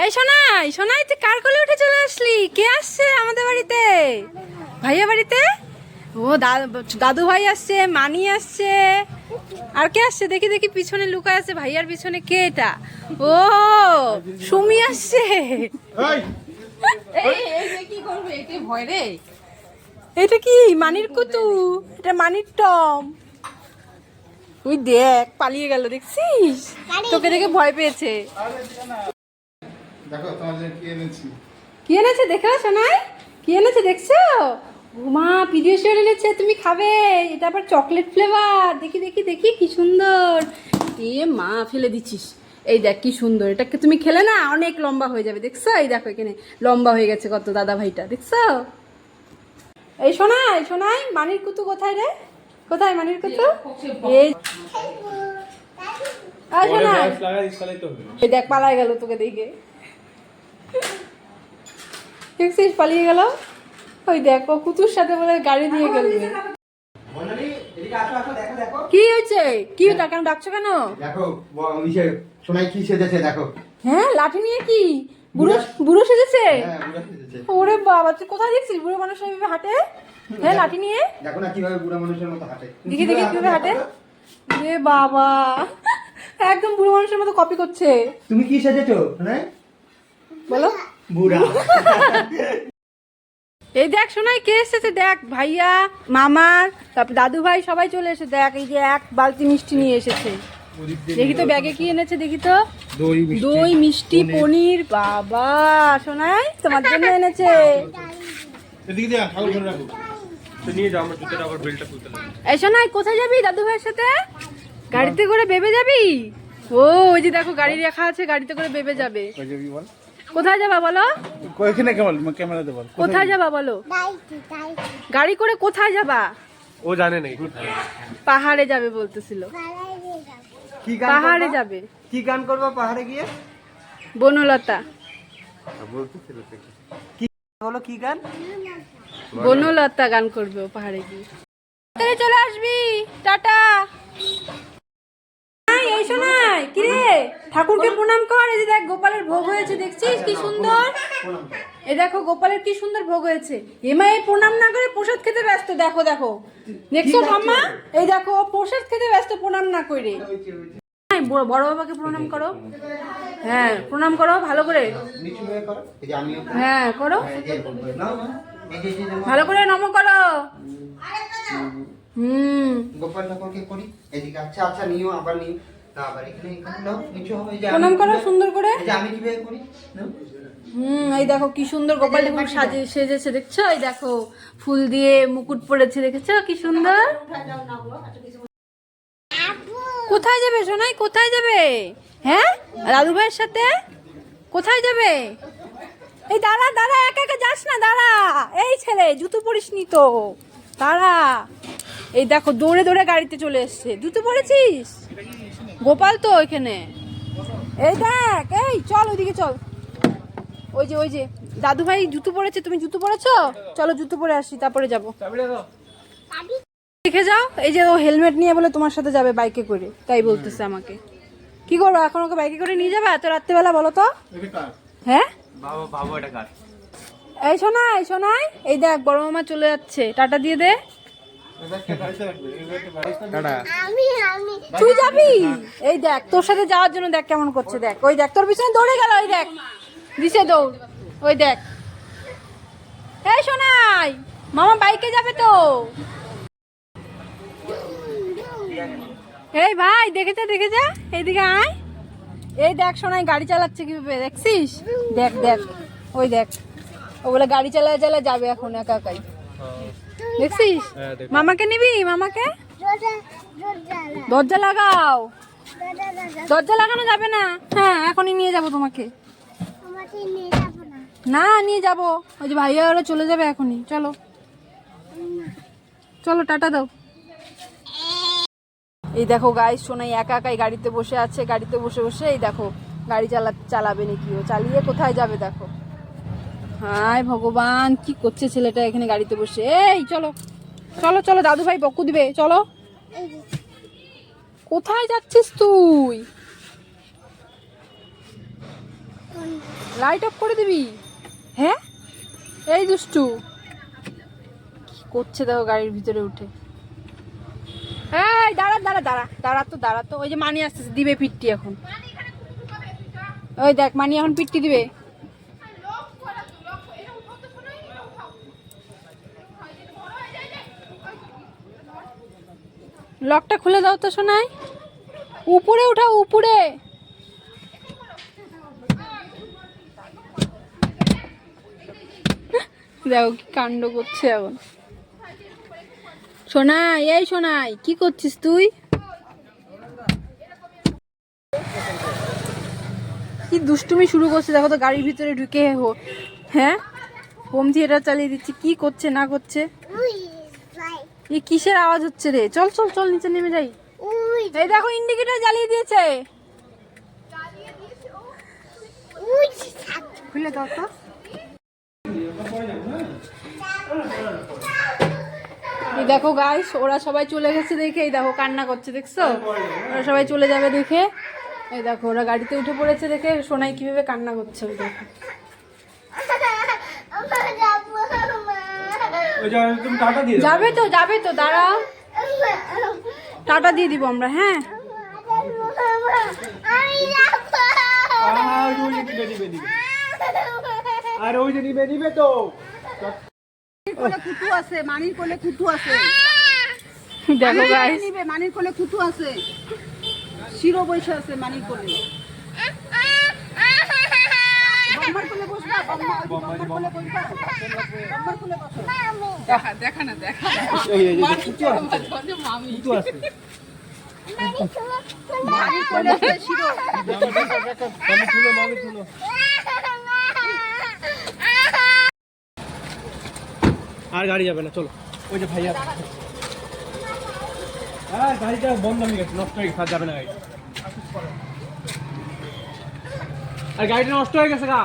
এই সোনাই, সোনাই তুই কার কোলে উঠে চলে আসলি? কে আসছে আমাদের বাড়িতে? ভাইয়া বাড়িতে? ও দাদু ভাই আসছে, মানি আসছে, আর কে আসছে? দেখি দেখি পিছনে লুকায় আছে, ভাইয়ার পিছনে কে এটা? ও সুমি আসছে। কি করবে? এটা ভয় রে। এটা কি মানির কুতু? এটা মানির টম। তুই দেখ পালিয়ে গেল, দেখছিস? তোকে দেখে ভয় পেয়েছে। দেখো তোমার জন্য কি এনেছি। কি এনেছে দেখো সোনাই? কি এনেছে দেখছো? মা পিডিয়াশিওর এনেছে, তুমি খাবে। এটা আবার চকলেট ফ্লেভার। দেখি দেখি দেখি কি সুন্দর। এ মা ফেলে দিচ্ছিস। এই দেখ কি সুন্দর, এটাকে তুমি খেলে না অনেক লম্বা হয়ে যাবে, দেখছো? এই দেখো এখানে লম্বা হয়ে গেছে কত দাদা ভাইটা, দেখছো? এই সোনাই, সোনাই মানির কুতু কোথায় রে? কোথায় মানির কুতু? এই সোনাই, এই দেখ পালায় গেল তোকে দেখে, দেখছিস পালিয়ে গেল। ওই দেখো কুতুর সাথে বলে গাড়ি নিয়ে গেলবে। কি হয়েছে? কি কেন ডাকছো কেন? দেখো সোনাই কি সেজেছে দেখো। হ্যাঁ লাঠি নিয়ে কি বুড়ো বুড়ো সেজেছে? হ্যাঁ বুড়া সেজেছে। ওরে বাবা, তুই কোথায় দেখছিস বুড়ো মানুষ এইভাবে হাঁটে? হ্যাঁ লাঠি নিয়ে দেখো না কিভাবে বুড়া মানুষের মতো হাঁটে। দেখি দেখি কিভাবে হাঁটে। এ বাবা, একদম বুড়ো মানুষের মতো কপি করছে। তুমি কি সেজেছো সোনাই? বলো। বুড়া। এই দেখ সোনাই কে এসেছে দেখ, ভাইয়া, মামার, তারপর দাদু ভাই সবাই চলে এসে দেখ। এই যে এক বালতি মিষ্টি নিয়ে এসেছে। দেখি তো ব্যাগে কি এনেছে, দেখি তো। দই মিষ্টি পনির। বাবা সোনাই তোমার জন্য এনেছে। এই সোনাই কোথায় যাবি দাদু ভাইয়ের সাথে? গাড়িতে করে বেবে যাবি? ও ওই যে দেখো গাড়ি রাখা আছে, গাড়িতে করে বেবে যাবে। কোথায় যাবা বলো? কোথায় যাবা বলো? গাড়ি করে কোথায় যাবা? ও জানে নাই। পাহাড়ে যাবে বলতেছিল। পাহাড়ে যাবে। কি গান করবা পাহাড়ে গিয়ে? বনলতা। কি বলো কি গান? বনলতা গান করবে ও পাহাড়ে গিয়ে। তাড়াতাড়ি চলে আসবি, টাটা। এই শোনাই কি রে, ঠাকুরকে প্রণাম কর। এই যে দেখ গোপালের ভোগ হয়েছে, দেখছিস কি সুন্দর? এই দেখো গোপালের কি সুন্দর ভোগ হয়েছে। এমা এই প্রণাম না করে প্রসাদ খেতে ব্যস্ত। দেখো দেখো দেখছো ঠাম্মা? এই দেখো প্রসাদ খেতে ব্যস্ত প্রণাম না করে। বড় বাবাকে প্রণাম করো। হ্যাঁ প্রণাম করো ভালো করে। হ্যাঁ করো ভালো করে, নম করো। গোপাল ঠাকুরকে করি এদিকে। আচ্ছা আচ্ছা নিও, আবার নিও। আবার এখানে এখানে নাও নিচু হবে। এই যে প্রণাম করো সুন্দর করে। এই যে আমি কিভাবে করি নাও। এই দেখো কি সুন্দর গোপাল ঠাকুর সেজেছে, দেখছো? এই দেখো ফুল দিয়ে মুকুট পরেছে, দেখেছো কি সুন্দর? কোথায় যাবে সোনাই, কোথায় যাবে? হ্যাঁ দাদু ভাইয়ের সাথে কোথায় যাবে? এই দাঁড়া দাঁড়া, একা একা যাস না, দাঁড়া। এই ছেলে জুতো পরিসনি তো, দাঁড়া। এই দেখো দৌড়ে দৌড়ে গাড়িতে চলে এসছে। জুতো পরেছিস? গোপাল তো এখানে। এই দেখ, এই চল ওইদিকে চল। ওই যে দাদু ভাই জুতো পরেছে, তুমি জুতো পরেছো? চলো জুতো পরে আসি, তারপরে যাবো। দেখে যাও। এই যে ও হেলমেট নিয়ে বলে তোমার সাথে যাবে বাইকে করে, তাই বলতেছে আমাকে। কি করবো এখন, ওকে বাইকে করে নিয়ে যাবে এত রাত্রেবেলা বলো তো? হ্যাঁ এই শোনাই শোনাই, এই দেখ বড় মামা চলে যাচ্ছে, টাটা দিয়ে দে। তুই যাবি? এই দেখ তোর সাথে যাওয়ার জন্য দেখ কেমন করছে, দেখ ওই দেখ তোর পিছনে দৌড়ে গেল, ওই দেখ দিছে দৌড়, ওই দেখ। এই শোনাই মামা বাইকে যাবে তো। এই ভাই দেখে যা এইদিকে আয়। এই দেখ শোনাই গাড়ি চালাচ্ছে কিভাবে, দেখছিস? দেখ দেখ ওই দেখ, ও বলে গাড়ি চালায় চালায় যাবে এখন একা একাই, দেখছিস? মামাকে নিবি? মামাকে দরজা লাগাও। দরজা লাগানো যাবে না। হ্যাঁ এখনই নিয়ে যাবো তোমাকে। না নিয়ে যাবো, ওই যে ভাইয়া ওরা চলে যাবে এখনই। চলো চলো টাটা দাও। এই দেখো গাইস সোনাই একা একাই গাড়িতে বসে আছে, গাড়িতে বসে বসে এই দেখো গাড়ি চালাবে নাকি, ও চালিয়ে কোথায় যাবে দেখো। হায় ভগবান কি করছে ছেলেটা এখানে গাড়িতে বসে। এই চলো চলো চলো, দাদু ভাই বকু দিবে, চলো। কোথায় যাচ্ছিস তুই? লাইট অফ করে দিবি? হ্যাঁ, এই দুষ্টু কি করছে দেখো গাড়ির ভিতরে উঠে। এই দাঁড়া দাঁড়া দাঁড়া দাঁড়া তো ওই যে মানি আসতেছে, দিবে পিট্টি এখন। ওই দেখ মানি এখন পিট্টি দিবে। লকটা খুলে দাও তো সোনাই। উপরে উঠাও উপরে। দেখো কি কাণ্ড করছে এখন। সোনাই, এই সোনাই, কি করছিস তুই? কি দুষ্টুমি শুরু করছে দেখো তো, গাড়ির ভিতরে ঢুকে হ্যাঁ হোম থিয়েটার চালিয়ে দিচ্ছে। কি করছে না করছে, এই কিসের আওয়াজ হচ্ছে রে? চল চল চল নিচে নেমে যাই। এই দেখো ইন্ডিকেটর জ্বালিয়ে দিয়েছে। খুলে দাও তো। এই দেখো গাইস, ওরা সবাই চলে গেছে দেখে এই দেখো কান্না করছে, দেখছো? ওরা সবাই চলে যাবে দেখে এই দেখো ওরা গাড়িতে উঠে পড়েছে দেখে সোনাই কিভাবে কান্না করছে। ওই দেখো যাবে তো দাঁড়াও, টাটা দিয়ে দিব আমরা। হ্যাঁ আর ওই যে নিবে তো কুটু আছে, মানির কোলে কুটু আছে। দেখো গাইস, নিবে মানির কোলে কুটু আছে, শিরো বসে আছে মানির কোলে। বম্মার কোলে বসবা, বম্মার কোলে বসবা, বম্মার কোলে বসো। দেখা না এই কুটু আছে মানির কোলে আছে শিরো। মামি তুলো আর গাড়ি যাবে না, চলো। ওই যে ভাইয়া, হ্যাঁ গাড়িটা বন্ধ হয়ে গেছে, নষ্ট হয়ে গেছে, আর যাবে না গাড়ি। আর গাড়িটা নষ্ট হয়ে গেছে গা।